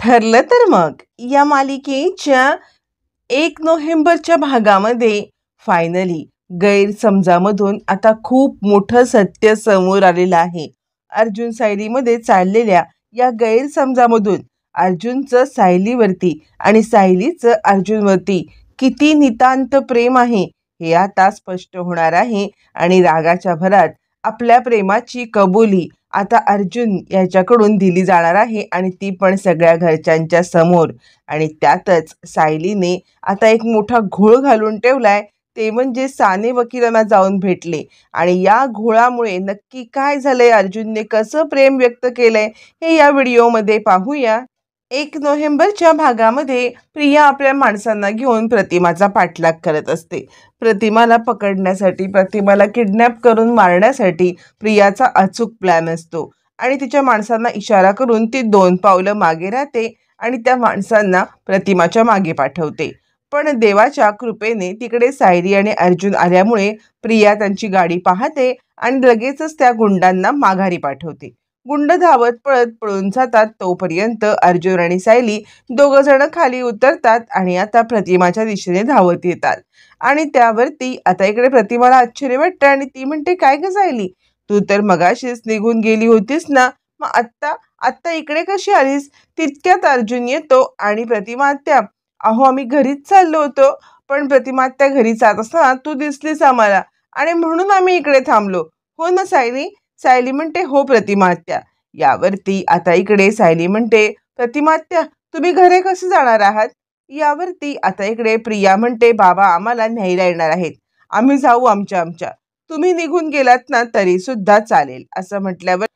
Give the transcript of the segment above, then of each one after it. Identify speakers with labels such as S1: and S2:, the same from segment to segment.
S1: ठरलं तर मग या मालिकेच्या 1 नोव्हेंबरच्या भागामध्ये फायनली गैरसमजामधून आता खूप मोठं सत्य समोर आलेलं आहे. अर्जुन सायलीमध्ये चाललेल्या या गैरसमजामधून अर्जुनचं सायलीवरती आणि सायलीचं अर्जुनवरती किती नितांत प्रेम आहे हे आता स्पष्ट होणार आहे. आणि रागाच्या भरात आपल्या प्रेमाची कबुली आता अर्जुन याच्याकडून दिली जाणार आहे आणि ती पण सगळ्या घरच्यांच्या समोर. आणि त्यातच सायलीने आता एक मोठा घोळ घालून ठेवलाय, ते म्हणजे साने वकिलांना जाऊन भेटले. आणि या घोळामुळे नक्की काय झालंय, अर्जुनने कसं प्रेम व्यक्त केलंय हे या व्हिडिओमध्ये पाहूया. 1 नोव्हेंबरच्या भागामध्ये प्रिया आपल्या माणसांना घेऊन प्रतिमाचा पाठलाग करत असते. प्रतिमाला पकडण्यासाठी, प्रतिमाला किडनॅप करून मारण्यासाठी प्रियाचा अचूक प्लॅन असतो. आणि तिच्या माणसांना इशारा करून ती 2 पावलं मागे राहते आणि त्या माणसांना प्रतिमाच्या मागे पाठवते. पण देवाच्या कृपेने तिकडे सायली आणि अर्जुन आल्यामुळे प्रिया त्यांची गाडी पाहते आणि लगेचच त्या गुंडांना माघारी पाठवते. गुंड धावत पळत पळून जातात. तोपर्यंत अर्जुन आणि सायली 2 जण खाली उतरतात आणि आता प्रतिमाच्या दिशेने धावत येतात. आणि त्यावरती आता इकडे प्रतिमाला आश्चर्य वाटतं आणि ती म्हणते, काय ग सायली, तू तर मगाशीच निघून गेली होतीस ना, मग आत्ता आत्ता इकडे कशी आलीस? तितक्यात अर्जुन येतो आणि प्रतिमा आत्या, अहो आम्ही घरीच चाललो होतो, पण प्रतिमा आत्या घरी जात असताना तू दिसलीस आम्हाला आणि म्हणून आम्ही इकडे थांबलो. हो ना सायली? सायली म्हणते, हो प्रतिमा आत्या. यावरती आता इकडे सायली म्हणते, प्रतिमा आत्या तुम्ही घरी कसे जाणार आहात? यावरती आता इकडे प्रिया म्हणते, बाबा आम्हाला न्यायला येणार आहेत, आम्ही जाऊ आमच्या आमच्या, तुम्ही निघून गेलात ना तरी सुद्धा चालेल. असं म्हटल्यावर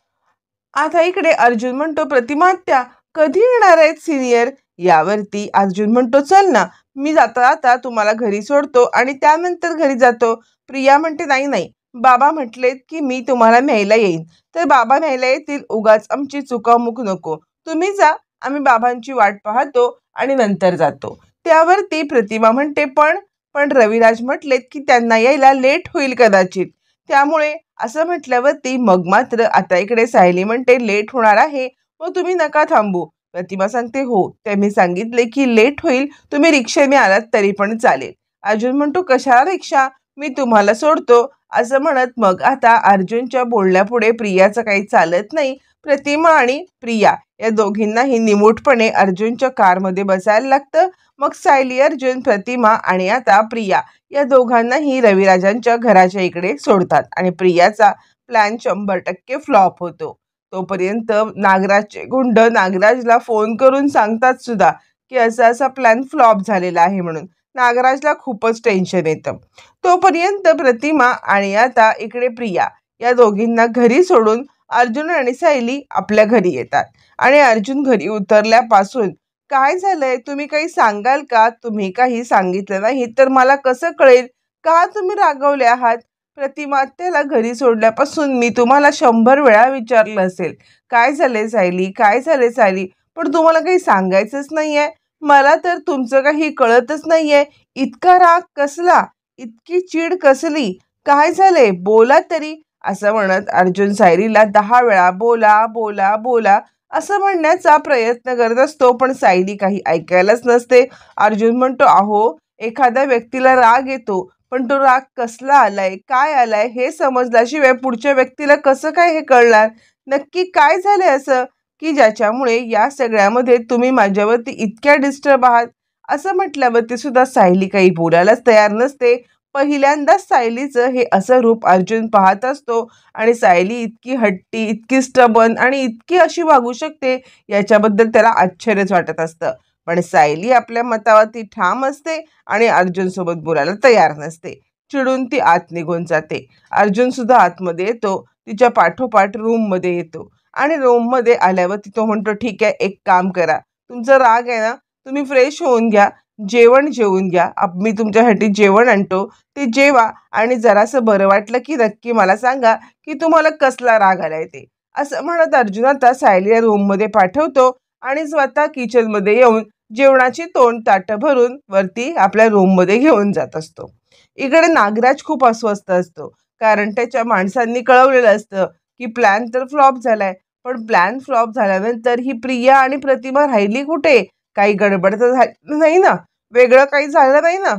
S1: आता इकडे अर्जुन म्हणतो, प्रतिमा आत्या कधी येणार आहेत सिनियर? यावरती अर्जुन म्हणतो, चल ना, मी जाता जाता तुम्हाला घरी सोडतो आणि त्यानंतर घरी जातो. प्रिया म्हणते, नाही नाही, बाबा म्हटलेत की मी तुम्हाला न्यायला येईन, तर बाबा न्यायला येतील, उगाच आमची चुकामुक नको, तुम्ही जा, आम्ही बाबांची वाट पाहतो आणि नंतर जातो. त्यावरती प्रतिमा म्हणते, पण पण रविराज म्हटलेत की त्यांना यायला लेट होईल कदाचित, त्यामुळे असं म्हटल्यावरती मग मात्र आता इकडे सायली म्हणते, लेट होणार आहे, मग तुम्ही नका थांबू. प्रतिमा सांगते, हो त्यांनी सांगितले की लेट होईल, तुम्ही रिक्षेने आलात तरी पण चालेल. अर्जुन म्हणतो, कशाला रिक्षा, मी तुम्हाला सोडतो. असं म्हणत मग आता अर्जुनच्या बोलण्यापुढे प्रियाचं काही चालत नाही. प्रतिमा आणि प्रिया या दोघींनाही निमूटपणे अर्जुनच्या कारमध्ये बसायला लागतं. मग सायली, अर्जुन, प्रतिमा आणि आता प्रिया या दोघांनाही रविराजांच्या घराच्या इकडे सोडतात आणि प्रियाचा प्लॅन 100% फ्लॉप होतो. तोपर्यंत नागराजचे गुंड नागराजला फोन करून सांगतात सुद्धा की असा असा प्लॅन फ्लॉप झालेला आहे म्हणून. नागराजला खूपच टेन्शन येतं. तोपर्यंत प्रतिमा आणि आता इकडे प्रिया या दोघींना घरी सोडून अर्जुन आणि सायली आपल्या घरी येतात. आणि अर्जुन घरी उतरल्यापासून, काय झालंय तुम्ही काही सांगाल का? तुम्ही काही सांगितलं नाही तर मला कसं कळेल का तुम्ही रागवले आहात? प्रतिमा, त्याला घरी सोडल्यापासून मी तुम्हाला 100 वेळा विचारलं असेल, काय झालंय सायली, काय झालंय सायली, पण तुम्हाला काही सांगायचंच नाहीये. मला तर तुमचं काही कळतच नाहीये. इतका राग कसला, इतकी चीड कसली, काय झालंय, बोला तरी. असं म्हणत अर्जुन सायलीला 10 वेळा बोला बोला बोला असं म्हणण्याचा प्रयत्न करत असतो, पण सायली काही ऐकायलाच नसते. अर्जुन म्हणतो, अहो एखाद्या व्यक्तीला राग येतो, पण तो राग कसला आलाय, काय आलाय हे समजल्याशिवाय पुढच्या व्यक्तीला कसं काय हे कळणार? नक्की काय झालंय असं की ज्याच्यामुळे या सगळ्यामध्ये तुम्ही माझ्यावरती इतक्या डिस्टर्ब आहात? असं म्हटल्यावरती सुद्धा सायली काही बोलायलाच तयार नसते. पहिल्यांदाच सायलीचं हे असं रूप अर्जुन पाहत असतो आणि सायली इतकी हट्टी, इतकी स्टबन आणि इतकी अशी वागू शकते याच्याबद्दल त्याला आश्चर्यच वाटत असतं. पण सायली आपल्या मतावरती ठाम असते आणि अर्जुन सोबत बोलायला तयार नसते. चिडून ती आत निघून जाते. अर्जुन सुद्धा आतमध्ये येतो, तिच्या पाठोपाठ रूममध्ये येतो आणि रूममध्ये आल्यावर तो म्हणतो, ठीक आहे, एक काम करा, तुमचा राग आहे ना, तुम्ही फ्रेश होऊन घ्या, जेवण जेवून घ्या, मी तुमच्यासाठी जेवण आणतो, ते जेवा आणि जरासं बरं वाटलं की नक्की मला सांगा की तुम्हाला कसला राग आलाय ते. असं म्हणत अर्जुन आता सायलीला रूममध्ये पाठवतो आणि स्वतः किचनमध्ये येऊन जेवणाची तोंड ताटं भरून वरती आपल्या रूममध्ये घेऊन जात असतो. इकडे नागराज खूप अस्वस्थ असतो, कारण त्याच्या माणसांनी कळवलेलं असतं की प्लॅन तर फ्लॉप झालाय, पण प्लॅन फ्लॉप झाल्यानंतर ही प्रिया आणि प्रतिमा राहिली कुठे? काही गडबड तर झाली नाही ना? वेगळं काही झालं नाही ना?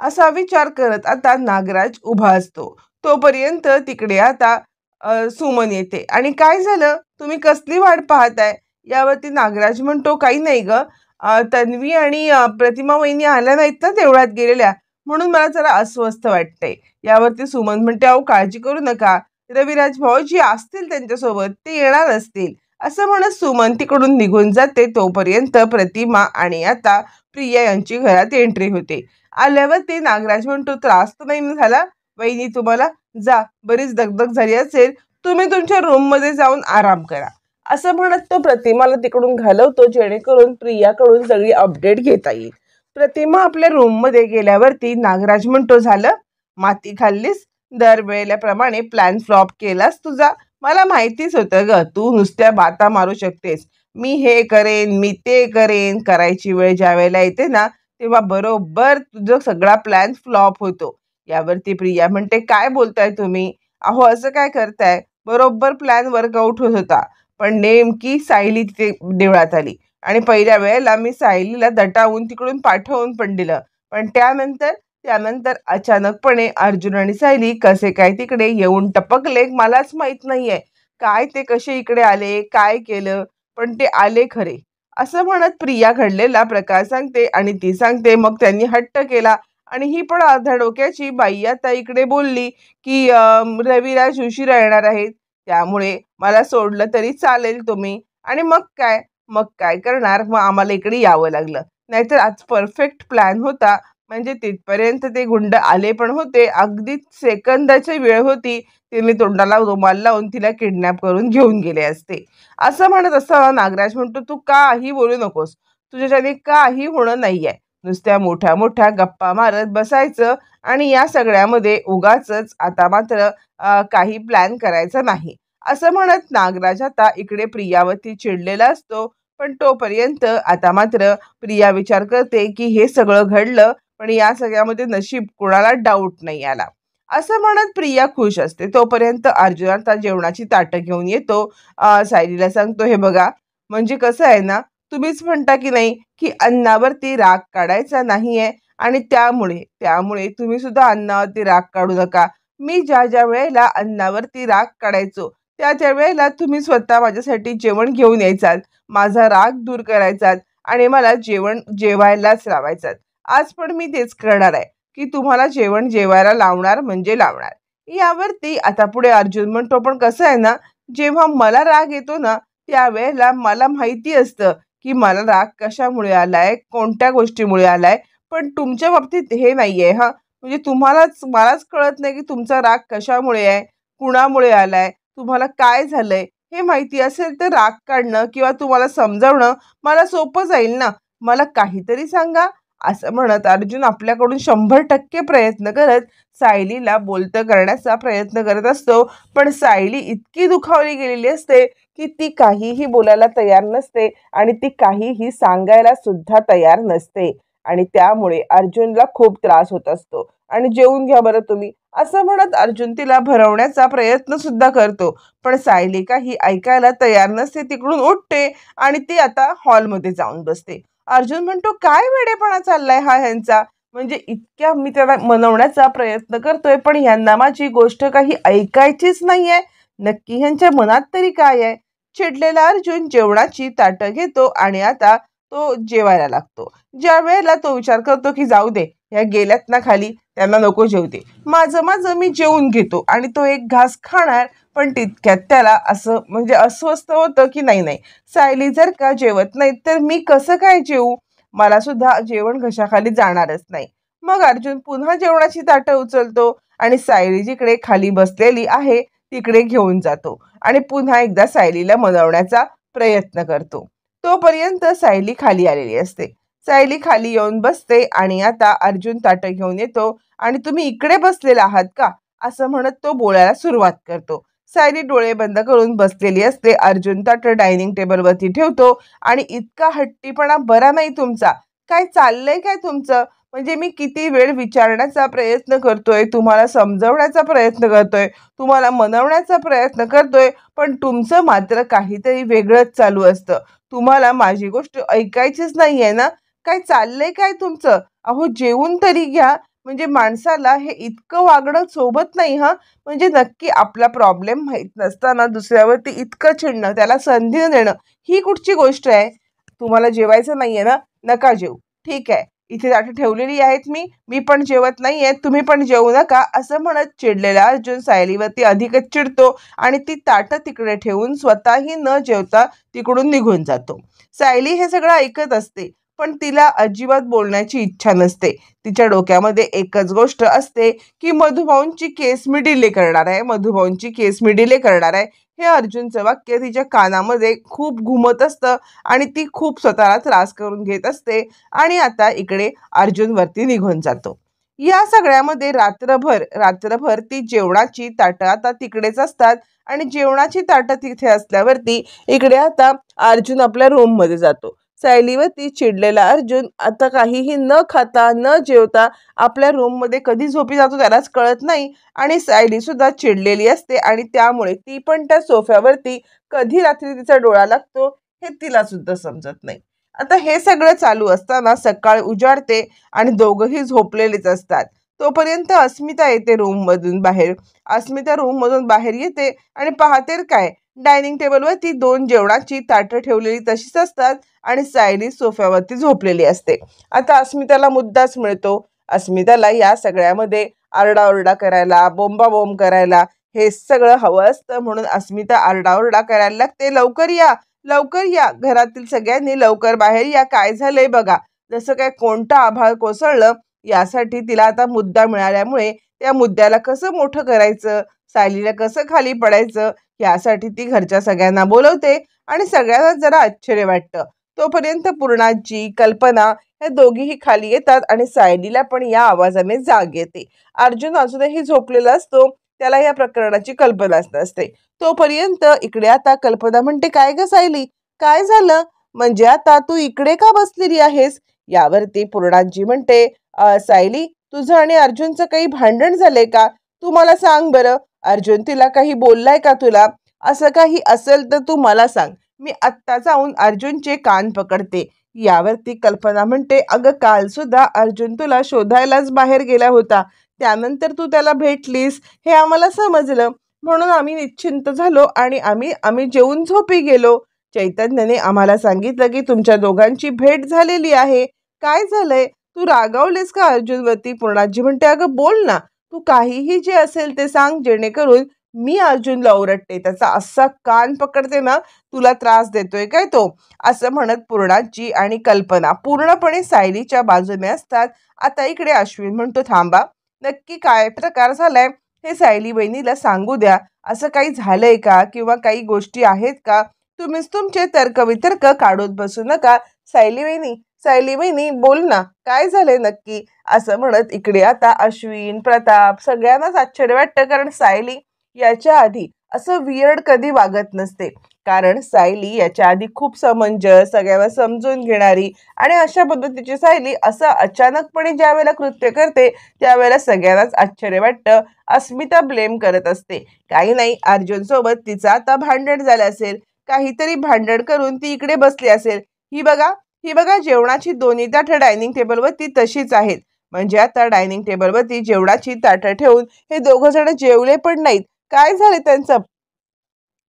S1: असा विचार करत आता नागराज उभा असतो. तोपर्यंत तिकडे आता सुमन येते आणि काय झालं? तुम्ही कसली वाट पाहताय? यावरती नागराज म्हणतो, काही नाही ग. तन्वी आणि प्रतिमा वहिनी आल्या नाहीत ना तेवढ्यात गेलेल्या, म्हणून मला जरा अस्वस्थ वाटतंय. यावरती सुमन म्हणते, अहो काळजी करू नका. रविराज भाऊजी असतील त्यांच्यासोबत, ते येणार असतील. असं म्हणत सुमन तिकडून निघून जाते. तोपर्यंत प्रतिमा आणि आता प्रिया यांची घरात एंट्री होते. आल्यावर ते नागराज म्हणतो, त्रास तर नाही ना झाला वहिनी तुम्हाला? जा, बरीच दगदग झाली असेल, तुम्ही तुमच्या रूम मध्ये जाऊन आराम करा. असं म्हणत तो प्रतिमाला तिकडून घालवतो, जेणेकरून प्रियाकडून सगळी अपडेट घेता येईल. प्रतिमा आपल्या रूम मध्ये गेल्यावरती नागराज म्हणतो, झालं? माती खाल्लीस? दरवेळेल्याप्रमाणे प्लॅन फ्लॉप केलास तुझा. मला माहितीच होतं ग, तू नुसत्या बाता मारू शकतेस. मी हे करेन, मी ते करेन. करायची वेळ ज्या वेळेला येते ना, तेव्हा बरोबर तुझं सगळा प्लॅन फ्लॉप होतो. यावरती प्रिया म्हणते, काय बोलताय तुम्ही? अहो असं काय करताय? बरोबर प्लॅन वर्कआउट होत होता. पण नेमकी सायली तिथे देवळात आली आणि पहिल्या वेळेला मी सायलीला दटावून तिकडून पाठवून पण दिलं. पण त्यानंतर त्यानंतर अचानकपणे अर्जुन आणि सायली कसे काय तिकडे येऊन टपकले मलाच माहित नाहीये. काय ते कसे इकडे आले, काय केलं, पण ते आले खरे. असं म्हणत प्रिया घडलेला प्रकार सांगते आणि ती सांगते, मग त्यांनी हट्ट केला आणि ही पण अर्ध्या डोक्याची बाई आता इकडे बोलली की रविराज उशिरा येणार आहेत, त्यामुळे मला सोडलं तरी चालेल तुम्ही. आणि मग काय करणार? मग आम्हाला इकडे यावं लागलं. नाहीतर आज परफेक्ट प्लॅन होता. म्हणजे तिथपर्यंत ते गुंड आले पण होते. अगदी सेकंदाची वेळ होती, तिने तोंडाला रुमाल लावून तिला किडनॅप करून घेऊन गेले असते. असं म्हणत असताना नागराज म्हणतो, तू काही बोलू नकोस. तुझ्याच्याने काही होणं नाहीये. नुसत्या मोठ्या मोठ्या गप्पा मारत बसायचं आणि या सगळ्यामध्ये उगाचच आता मात्र काही प्लॅन करायचा नाही. असं म्हणत नागराज आता इकडे प्रियावरती चिडलेला असतो. पण तोपर्यंत आता मात्र प्रिया विचार करते की हे सगळं घडलं, पण या सगळ्यामध्ये नशीब कोणाला डाऊट नाही आला. असं म्हणत प्रिया खुश असते. तोपर्यंत अर्जुन आता जेवणाची ताटं घेऊन येतो. सायलीला सांगतो, हे बघा, म्हणजे कसं आहे ना, तुम्हीच म्हणता की नाही की अन्नावरती राग काढायचा नाहीये, आणि त्यामुळे त्यामुळे तुम्ही सुद्धा अन्नावरती राग काढू नका. मी ज्या ज्या वेळेला अन्नावरती राग काढायचो, त्या त्या वेळेला तुम्ही स्वतः माझ्यासाठी जेवण घेऊन यायचात, माझा राग दूर करायचात आणि मला जेवण जेवायलाच लावायचात. आज पण मी तेच करणार आहे की तुम्हाला जेवण जेवायला लावणार म्हणजे लावणार. यावरती आता पुढे अर्जुन म्हणतो, पण कसं आहे ना, जेव्हा मला राग येतो ना, त्यावेळेला मला माहिती असतं की मला राग कशामुळे आलाय, कोणत्या गोष्टीमुळे आलाय. पण तुमच्या बाबतीत हे नाहीये हा. म्हणजे मलाच कळत नाही की तुमचा राग कशामुळे आहे, कुणामुळे आलाय, तुम्हाला काय झालंय. हे माहिती असेल तर राग काढणं किंवा तुम्हाला समजावणं मला सोपं जाईल ना. मला काहीतरी सांगा. असं म्हणत अर्जुन आपल्याकडून 100% प्रयत्न करत सायलीला बोलतं करण्याचा प्रयत्न करत असतो. पण सायली इतकी दुखावली गेलेली असते की ती काहीही बोलायला तयार नसते आणि ती काहीही सांगायला सुद्धा तयार नसते. आणि त्यामुळे अर्जुनला खूप त्रास होत असतो. आणि जेवून घ्या बरं तुम्ही, असं म्हणत अर्जुन तिला भरवण्याचा प्रयत्न सुद्धा करतो. पण सायली काही ऐकायला तयार नसते. तिकडून उठते आणि ती आता हॉलमध्ये जाऊन बसते. अर्जुन म्हणतो, काय वेडेपणा चाललाय हा ह्यांचा. म्हणजे इतक्या मी त्याला मनवण्याचा प्रयत्न करतोय, पण ह्यांना माझी गोष्ट काही ऐकायचीच नाहीये. नक्की ह्यांच्या मनात तरी काय आहे? चिडलेला अर्जुन जेवणाची ताटं घेतो आणि आता तो जेवायला लागतो. ज्या वेळेला तो विचार करतो की जाऊ दे, ह्या गेल्यात ना खाली, त्यांना नको जेवते, माझं माझं मी जेवून घेतो, आणि तो एक घास खाणार. पण तितक्यात त्याला असं म्हणजे अस्वस्थ होतं की नाही नाही, सायली जर का जेवत नाही तर मी कसं काय जेवू, मला सुद्धा जेवण घशाखाली जाणारच नाही. मग अर्जुन पुन्हा जेवणाची ताटं उचलतो आणि सायली जिकडे खाली बसलेली आहे तिकडे घेऊन जातो आणि पुन्हा एकदा सायलीला मनवण्याचा प्रयत्न करतो. तोपर्यंत सायली खाली आलेली असते. सायली खाली येऊन बसते आणि आता अर्जुन ताटं घेऊन येतो आणि तुम्ही इकडे बसलेला आहात का, असं म्हणत तो बोलायला सुरुवात करतो. सायली डोळे बंद करून बसलेली असते. अर्जुन ताटं डायनिंग टेबलवरती ठेवतो आणि इतका हट्टीपणा बरा नाही तुमचा. काय चाललंय काय तुमचं? म्हणजे मी किती वेळ विचारण्याचा प्रयत्न करतोय, तुम्हाला समजवण्याचा प्रयत्न करतोय, तुम्हाला मनवण्याचा प्रयत्न करतोय, पण तुमचं मात्र काहीतरी वेगळंच चालू असतं. तुम्हाला माझी गोष्ट ऐकायचीच नाहीये ना? काय चाललंय काय तुमचं? अहो जेवून तरी घ्या. म्हणजे माणसाला हे इतकं वागणं सोबत नाही हां. म्हणजे नक्की आपला प्रॉब्लेम माहीत नसताना दुसऱ्यावरती इतकं चिडणं, त्याला संधी न देणं, ही कुठची गोष्ट आहे? तुम्हाला जेवायचं नाहीये ना? नका जेवू. ठीक आहे. इथे ताटं ठेवलेली आहेत मी पण जेवत नाहीये, तुम्ही पण जेवू नका, असं म्हणत चिडलेला अर्जुन सायलीवरती अधिकच चिडतो आणि ती ताटं तिकडे ठेवून स्वतःही न जेवता तिकडून निघून जातो. सायली हे सगळं ऐकत असते, पण तिला अजिबात बोलण्याची इच्छा नसते. तिच्या डोक्यामध्ये एकच गोष्ट असते, की मधुभाऊंची केस मी डिले करणार आहे, मधुभाऊंची केस मी डिले करणार आहे. हे अर्जुनचं वाक्य तिच्या कानामध्ये खूप घुमत असतं आणि ती खूप स्वतःला त्रास करून घेत असते आणि आता इकडे अर्जुनवरती निघून जातो. या सगळ्यामध्ये रात्रभर ती जेवणाची ताटं आता तिकडेच असतात आणि जेवणाची ताटं तिथे असल्यावरती इकडे आता अर्जुन आपल्या रूममध्ये जातो. सायलीवरती चिडलेला अर्जुन आता काहीही न खाता न जेवता आपल्या रूममध्ये कधी झोपी जातो त्यालाच कळत नाही आणि सायली सुद्धा चिडलेली असते आणि त्यामुळे ती पण त्या सोफ्यावरती कधी रात्री तिचा डोळा लागतो हे तिला सुद्धा समजत नाही. आता हे सगळं चालू असताना सकाळ उजाडते आणि दोघंही झोपलेलेच असतात. तोपर्यंत अस्मिता येते रूममधून बाहेर. अस्मिता रूममधून बाहेर येते आणि पाहते काय, डायनिंग टेबलवरती 2 जेवणाची ताटं ठेवलेली तशीच असतात आणि सायली सोफ्यावरती झोपलेली असते. आता अस्मिताला मुद्दाच मिळतो. अस्मिताला या सगळ्यामध्ये आरडाओरडा करायला, बोंबाबोंब करायला हे सगळं हवं असतं. म्हणून अस्मिता आरडाओरडा करायला लागते, लवकर या, लवकर या, घरातील सगळ्यांनी लवकर बाहेर या, काय झालंय बघा. जसं काय कोणतं आभाळ कोसळलं यासाठी तिला आता मुद्दा मिळाल्यामुळे त्या मुद्द्याला कसं मोठं करायचं, सायलीला कसं खाली पडायचं यासाठी ती घरच्या सगळ्यांना बोलवते आणि सगळ्यांना जरा आश्चर्य वाटतं. तोपर्यंत पूर्णाजी, कल्पना या दोघीही खाली येतात आणि सायलीला पण या आवाजाने जाग येते. अर्जुन अजूनही झोपलेला असतो, त्याला या प्रकरणाची कल्पनाच नसते. तोपर्यंत इकडे आता कल्पना म्हणते, काय ग सायली, काय झालं? म्हणजे आता तू इकडे का बसलेली आहेस? यावरती पूर्णाजी म्हणते, सायली, तुझं आणि अर्जुनचं काही भांडण झालंय का? तू मला सांग बरं. अर्जुन तिला काही बोललाय का तुला? असं काही असेल तर तू मला सांग, मी आत्ता जाऊन अर्जुनचे कान पकडते. यावरती कल्पना म्हणते, अगं काल सुद्धा अर्जुन तुला शोधायलाच बाहेर गेला होता, त्यानंतर तू त्याला भेटलीस हे आम्हाला समजलं, म्हणून आम्ही निश्चिंत झालो आणि आम्ही आम्ही जेवून झोपी गेलो. चैतन्यने आम्हाला सांगितलं की तुमच्या दोघांची भेट झालेली आहे. काय झालंय? तू रागावलेस का अर्जुनवरती? पूर्णाजी म्हणते, अगं बोल ना, तू काहीही जे असेल ते सांग, जेणेकरून मी अर्जुनला ओरडते, त्याचा असा कान पकडते ना, तुला त्रास देतोय काय तो? असं म्हणत पूर्णाजी आणि कल्पना पूर्णपणे सायलीच्या बाजूने असतात. आता इकडे अश्विन म्हणतो, थांबा, नक्की काय प्रकार झालाय हे सायली बहिणीला सांगू द्या. असं काही झालंय का किंवा काही गोष्टी आहेत का? तुम्हीच तुमचे तर्कवितर्क काढत बसू नका. सायली वहिनी बोल ना, काय झालंय नक्की? असं म्हणत इकडे आता अश्विन, प्रताप सगळ्यांनाच आश्चर्य वाटतं, कारण सायली याच्या आधी असं वियर्ड कधी वागत नसते. कारण सायली याच्या आधी खूप समंजस, सगळ्यांना समजून घेणारी आणि अशा पद्धतीची सायली असं अचानकपणे ज्या वेळेला कृत्य करते त्यावेळेला सगळ्यांनाच आश्चर्य वाटतं. अस्मिता ब्लेम करत असते, काही नाही, अर्जुन सोबत तिचं आता भांडण झालं असेल, काहीतरी भांडण करून ती इकडे बसली असेल. ही बघा जेवणाची दोन्ही ताटं डायनिंग टेबलवरती तशीच आहेत. म्हणजे आता डायनिंग टेबलवरती जेवणाची ताटं ठेवून हे दोघं जण जेवले पण नाहीत. काय झाले त्यांचं?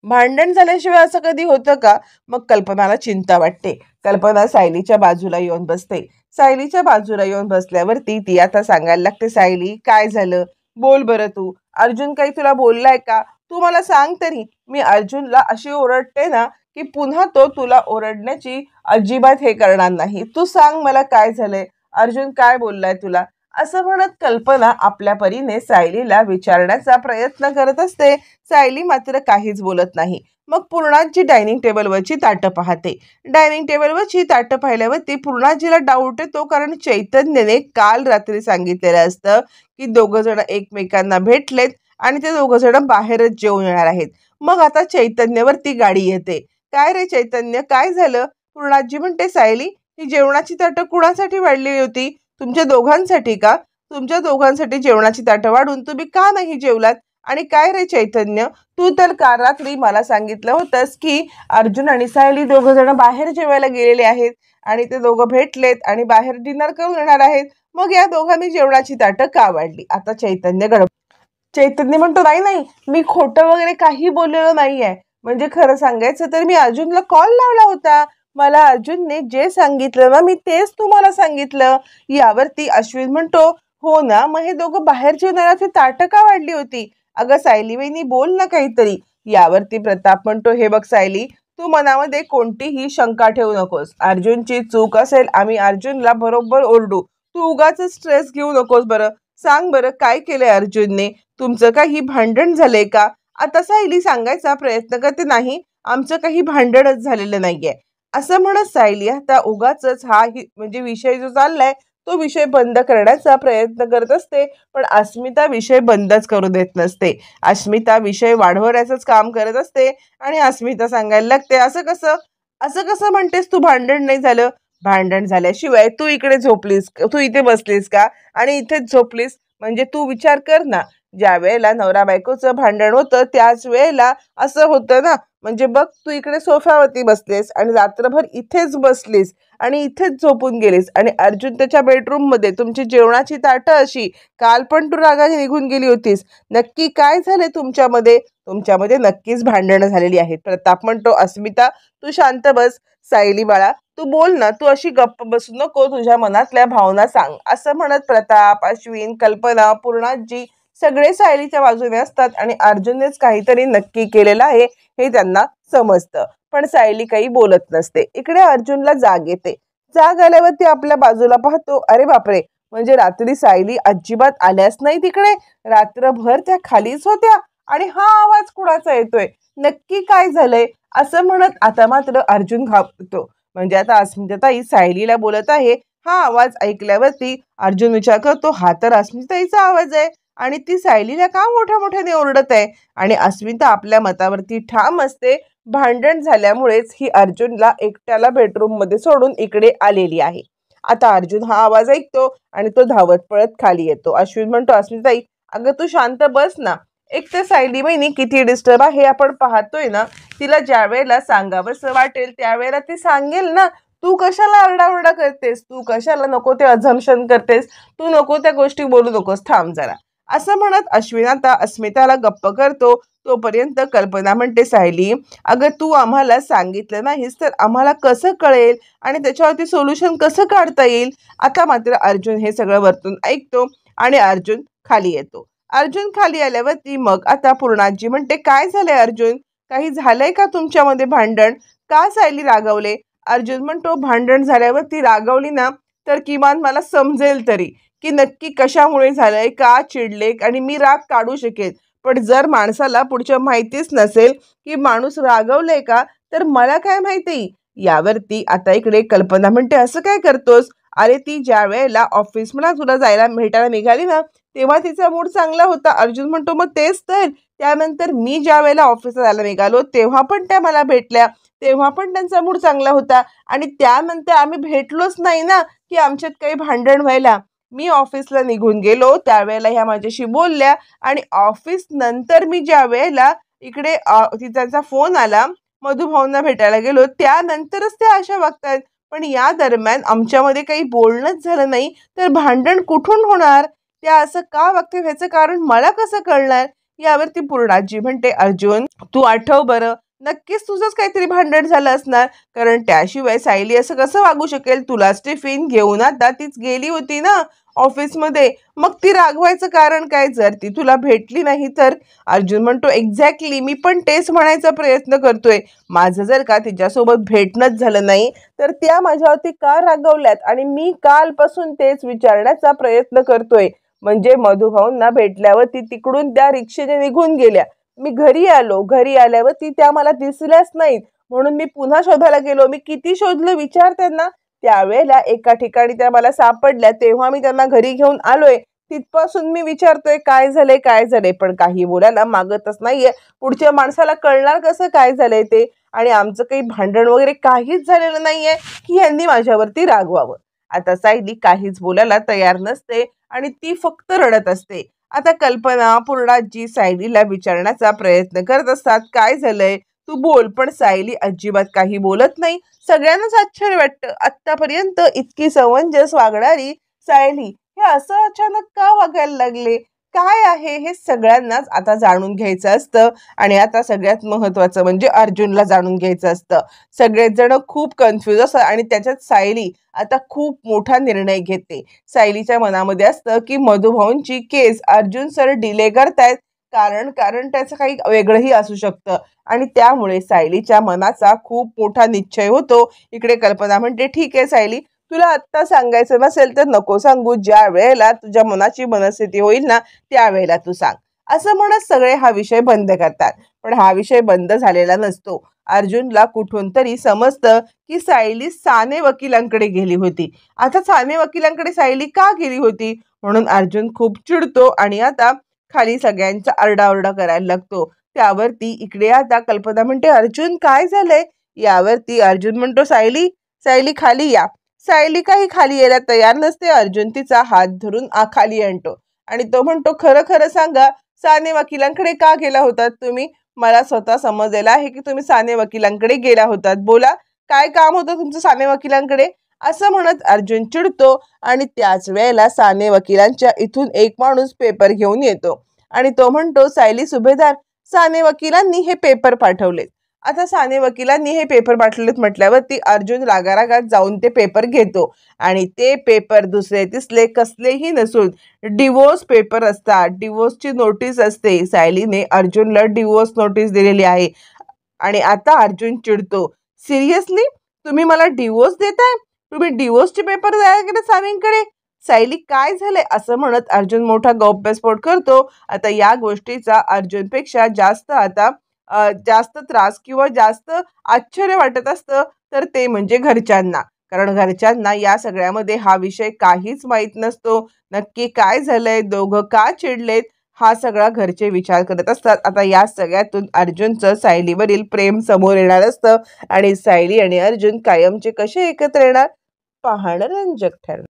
S1: भांडण झाल्याशिवाय असं कधी होतं का? मग कल्पनाला चिंता वाटते. कल्पना सायलीच्या बाजूला येऊन बसते. सायलीच्या बाजूला येऊन बसल्यावरती ती आता सांगायला लागते, सायली काय झालं? बोल बरं तू. अर्जुन काही तुला बोललाय का? तू मला सांग तरी. मी अर्जुनला अशी ओरडते ना की पुन्हा तो तुला ओरडण्याची अजिबात हे करणार नाही. तू सांग मला काय झालंय? अर्जुन काय बोललाय तुला? असं म्हणत कल्पना आपल्या परीने सायलीला विचारण्याचा प्रयत्न करत असते. सायली मात्र काहीच बोलत नाही. मग पूर्णाजी डायनिंग टेबलवरची ताटं पाहते. डायनिंग टेबलवरची ताटं पाहिल्यावरती पूर्णाजीला डाऊट येतो, कारण चैतन्यने काल रात्री सांगितलेलं असतं की दोघं जण एकमेकांना भेटलेत आणि ते दोघं जण बाहेरच जेवून येणार आहेत. मग आता चैतन्यवरती गाडी येते. काय रे चैतन्य, काय झालं? पूर्णाजी म्हणते, सायली, ही जेवणाची ताटं कुणासाठी वाढलेली होती? तुमच्या दोघांसाठी का? तुमच्या दोघांसाठी जेवणाची ताटं वाढून तुम्ही का नाही जेवलात? आणि काय रे चैतन्य, तू तर काल रात्री मला सांगितलं होतंस की अर्जुन आणि सायली दोघं जण बाहेर जेवायला गेलेले आहेत आणि ते दोघं भेटलेत आणि बाहेर डिनर करून येणार आहेत. मग या दोघांनी जेवणाची ताटं का वाढली? आता चैतन्य म्हणतो, नाही नाही, मी खोटं वगैरे काही बोललेलं नाहीये. म्हणजे खरं सांगायचं तर मी अर्जुनला कॉल लावला होता. मला अर्जुनने जे सांगितलं ना मी तेच तुम्हाला सांगितलं. यावरती अश्विन म्हणतो, हो ना, मग हे दोघं बाहेर जेवणाची ताटं का वाढली होती? अगं सायली वहिनी, बोल ना काहीतरी. यावरती प्रताप म्हणतो, हे बघ सायली, तू मनामध्ये कोणतीही शंका ठेवू नकोस. अर्जुनची चूक असेल, आम्ही अर्जुनला बरोबर ओरडू. तू उगाच स्ट्रेस घेऊ नकोस. बरं सांग, बरं काय केलंय अर्जुनने? तुमचं काही भांडण झालंय का? आता सायली सांगायचा प्रयत्न करते, नाही आमचं काही भांडणच झालेलं नाहीये असं म्हणत सायली आता उगाच म्हणजे विषय जो चाललाय तो विषय बंद करण्याचा प्रयत्न करत असते. पण अस्मिता विषय बंदच करू देत नसते. अस्मिता विषय वाढवण्याचंच काम करत असते आणि अस्मिता सांगायला लागते, असं कसं म्हणतेस तू? भांडण नाही झालं? भांडण झाल्याशिवाय तू इकडे झोपलीस, तू इथे बसलीस का आणि इथेच झोपलीस? म्हणजे तू विचार कर ना, ज्या वेळेला नवरा बायकोचं भांडण होतं त्याच वेळेला असं होतं ना. म्हणजे बघ, तू इकडे सोफ्यावरती बसलीस आणि रात्रभर इथेच बसलीस आणि इथेच झोपून गेलीस आणि अर्जुन त्याच्या बेडरूम मध्ये तुमची जेवणाची ताटं अशी. काल पण तू रागाने निघून गेली होतीस. नक्की काय झाले तुमच्यामध्ये नक्कीच भांडणं झालेली आहेत. प्रताप म्हणतो, अस्मिता तू शांत बस. सायली बाळा तू बोल ना, तू अशी गप्प बसू नको, तुझ्या मनातल्या भावना सांग. असं म्हणत प्रताप, अश्विन, कल्पना, पूर्णाजी सगळे सायलीच्या बाजूने असतात आणि अर्जुननेच काहीतरी नक्की केलेलं आहे हे त्यांना समजतं. पण सायली काही बोलत नसते. इकडे अर्जुनला जाग येते. जाग आल्यावर ती आपल्या बाजूला पाहतो, अरे बापरे, म्हणजे रात्री सायली अजिबात आल्याच नाही तिकडे. रात्रभर त्या खालीच होत्या आणि हा आवाज कुणाचा येतोय? नक्की काय झालंय? असं म्हणत आता मात्र अर्जुन घाबरतो. म्हणजे आता अस्मिताताई सायलीला बोलत आहे. हा आवाज ऐकल्यावरती अर्जुन विचार करतो, हा तर अस्मिताताईचा आवाज आहे आणि ती सायलीला का मोठ्याने ओरडत आहे? आणि अस्मिता आपल्या मतावरती ठाम असते. भांडण झाल्यामुळेच ही अर्जुनला एकट्याला बेडरूम मध्ये सोडून इकडे आलेली आहे. आता अर्जुन हा आवाज ऐकतो आणि तो धावत पळत खाली येतो. अश्विन म्हणतो, अस्मिताताई अगं तू शांत बस ना. एक तर सायली बहिणी किती डिस्टर्ब आहे आपण पाहतोय ना. तिला ज्या वेळेला सांगावंसं वाटेल त्यावेळेला ती सांगेल ना. तू कशाला आरडाओरडा करतेस? तू कशाला नको ते अझम्पशन करतेस? तू नको त्या गोष्टी बोलू नकोस, थांब जरा. असं म्हणत अश्विन आता अस्मिताला गप्प करतो. तोपर्यंत कल्पना म्हणते, सायली अगं तू आम्हाला सांगितलं नाहीस तर आम्हाला कसं कळेल आणि त्याच्यावरती सोल्युशन कसं काढता येईल? आता मात्र अर्जुन हे सगळं वरतून ऐकतो आणि अर्जुन खाली येतो. अर्जुन खाली आल्यावरती मग आता पूर्णाजी म्हणते, काय झालंय अर्जुन? काही झालंय का तुमच्यामध्ये भांडण? का सायली रागवले? अर्जुन म्हणतो, भांडण झाल्यावरती रागवली ना तर किमान मला समजेल तरी की नक्की कशामुळे झालंय, का चिडले आणि मी राग काढू शकेल. पण जर माणसाला पुढच्या माहितीच नसेल की माणूस रागवलंय का, तर मला काय माहिती? यावरती आता इकडे कल्पना म्हणते, असं काय करतोस? अरे ती ज्या वेळेला ऑफिस म्हणा तुला जायला भेटायला निघाली ना तेव्हा तिचा मूड चांगला होता. अर्जुन म्हणतो, मग तेच तर, त्यानंतर मी ज्या वेळेला ऑफिसला जायला निघालो तेव्हा पण त्या मला भेटल्या, तेव्हा पण त्यांचा मूड चांगला होता आणि त्यानंतर आम्ही भेटलोच नाही ना की आमच्यात काही भांडण व्हायला. मी ऑफिसला निघून गेलो त्यावेळेला ह्या माझ्याशी बोलल्या आणि ऑफिस नंतर मी ज्या वेळेला इकडे त्यांचा फोन आला, मधुभाऊंना भेटायला गेलो, त्यानंतरच त्या अशा वागतायत. पण या दरम्यान आमच्यामध्ये काही बोलणंच झालं नाही तर भांडण कुठून होणार? त्या असं का वागते ह्याचं कारण मला कसं कळणार? यावरती पूर्णाजी म्हणते, अर्जुन तू आठव बरं, नक्कीच तुझंच काहीतरी भांडण झालं असणार. कारण त्याशिवाय सायली असं कसं वागू शकेल? तुलाच टिफिन घेऊन आता तीच गेली होती ना ऑफिसमध्ये, मग ती रागवायचं कारण काय जर ती तुला भेटली नाही तर? अर्जुन म्हणतो, एक्झॅक्टली, मी पण तेच म्हणायचा प्रयत्न करतोय. माझं जर का तिच्यासोबत भेटणंच झालं नाही तर त्या माझ्यावरती का रागवल्यात आणि मी कालपासून तेच विचारण्याचा प्रयत्न करतोय. म्हणजे मधुभाऊंना भेटल्यावरती तिकडून त्या रिक्षेने निघून गेल्या. मी घरी आलो, घरी आल्यावरती त्या मला दिसल्याच नाहीत म्हणून मी पुन्हा शोधायला गेलो. मी किती शोधलं विचार त्यांना. त्यावेळेला एका ठिकाणी त्या मला सापडल्या तेव्हा मी त्यांना घरी घेऊन आलोय. तिथपासून मी विचारतोय काय झालंय, पण काही बोलायला मागतच नाहीये. पुढच्या माणसाला कळणार कसं काय झालंय ते? आणि आमचं काही भांडण वगैरे काहीच झालेलं नाहीये की यांनी माझ्यावरती रागवावं. आता सायली काहीच बोलायला तयार नसते आणि ती फक्त रडत असते. आता कल्पना, पूर्णाजी सायलीला विचारण्याचा प्रयत्न करत असतात, काय झालंय, तू बोल. पण सायली अजिबात काही बोलत नाही. सगळ्यांनाच आश्चर्य वाटतं, आतापर्यंत इतकी समंजस वागणारी सायली हे असं अचानक का वागायला लागले, काय आहे हे सगळ्यांनाच आता जाणून घ्यायचं असतं. आणि आता सगळ्यात महत्वाचं म्हणजे अर्जुनला जाणून घ्यायचं असतं. सगळेच जण खूप कन्फ्युज असतात आणि त्याच्यात सायली आता खूप मोठा निर्णय घेते. सायलीच्या मनामध्ये असतं की मधुभाऊंची केस अर्जुन सर डिले करतायत, कारण कारण त्याचं काही वेगळंही असू शकतं आणि त्यामुळे सायलीच्या मनाचा खूप मोठा निश्चय होतो. इकडे कल्पना म्हणते, ठीक आहे सायली, तुला आत्ता सांगायचं नसेल तर नको सांगू, ज्या वेळेला तुझ्या मनाची मनस्थिती होईल ना त्यावेळेला तू सांग. असं म्हणत सगळे हा विषय बंद करतात. पण हा विषय बंद झालेला नसतो. अर्जुनला कुठून तरी समजतं की सायली साने वकिलांकडे गेली होती. आता साने वकिलांकडे सायली का गेली होती म्हणून अर्जुन खूप चिडतो आणि आता खाली सगळ्यांचा आरडाओरडा करायला लागतो. त्यावरती इकडे आता कल्पना म्हणते, अर्जुन काय झालंय. यावरती अर्जुन म्हणतो, सायली सायली खाली या. सायली काही खाली यायला तयार नसते. अर्जुन तिचा हात धरून खाली आणतो आणि तो म्हणतो, खरं खरं सांगा, साने वकिलांकडे का गेला होतात तुम्ही. मला स्वतः समजलेलं आहे की तुम्ही साने वकिलांकडे गेला होतात. बोला, काय काम होतं तुमचं साने वकिलांकडे. असं म्हणत अर्जुन चिडतो आणि त्याच वेळेला साने वकिलांच्या इथून एक माणूस पेपर घेऊन येतो आणि तो म्हणतो, सायली सुभेदार, साने वकिलांनी हे पेपर पाठवले. आता साने वकिलांनी हे पेपर पाठवलेत म्हटल्यावरती अर्जुन रागारागात जाऊन ते पेपर घेतो आणि ते पेपर दुसरे तिसरे कसलेही नसून डिवोर्स पेपर असतात. डिवोर्सची नोटीस असते. सायलीने अर्जुनला डिवोर्स नोटीस दिलेली आहे आणि आता अर्जुन चिडतो, सिरियसली तुम्ही मला डिवोर्स देताय, तुम्ही डिवोर्सचे पेपर तयार केले सानेंकडे. सायली काय झालंय असं म्हणत अर्जुन मोठा गौप्यस्फोट करतो. आता या गोष्टीचा अर्जुनपेक्षा जास्त आता जास्त त्रास किंवा जास्त आश्चर्य वाटत असतं तर ते म्हणजे घरच्यांना. कारण घरच्यांना या सगळ्यामध्ये हा विषय काहीच माहीत नसतो. नक्की काय झालंय, दोघं का चिडलेत, हा सगळा घरचे विचार करत असतात. आता या सगळ्यातून अर्जुनचं सायलीवरील प्रेम समोर येणार असतं आणि सायली आणि अर्जुन कायमचे कसे एकत्र येणार पाहणं रंजक ठरणार.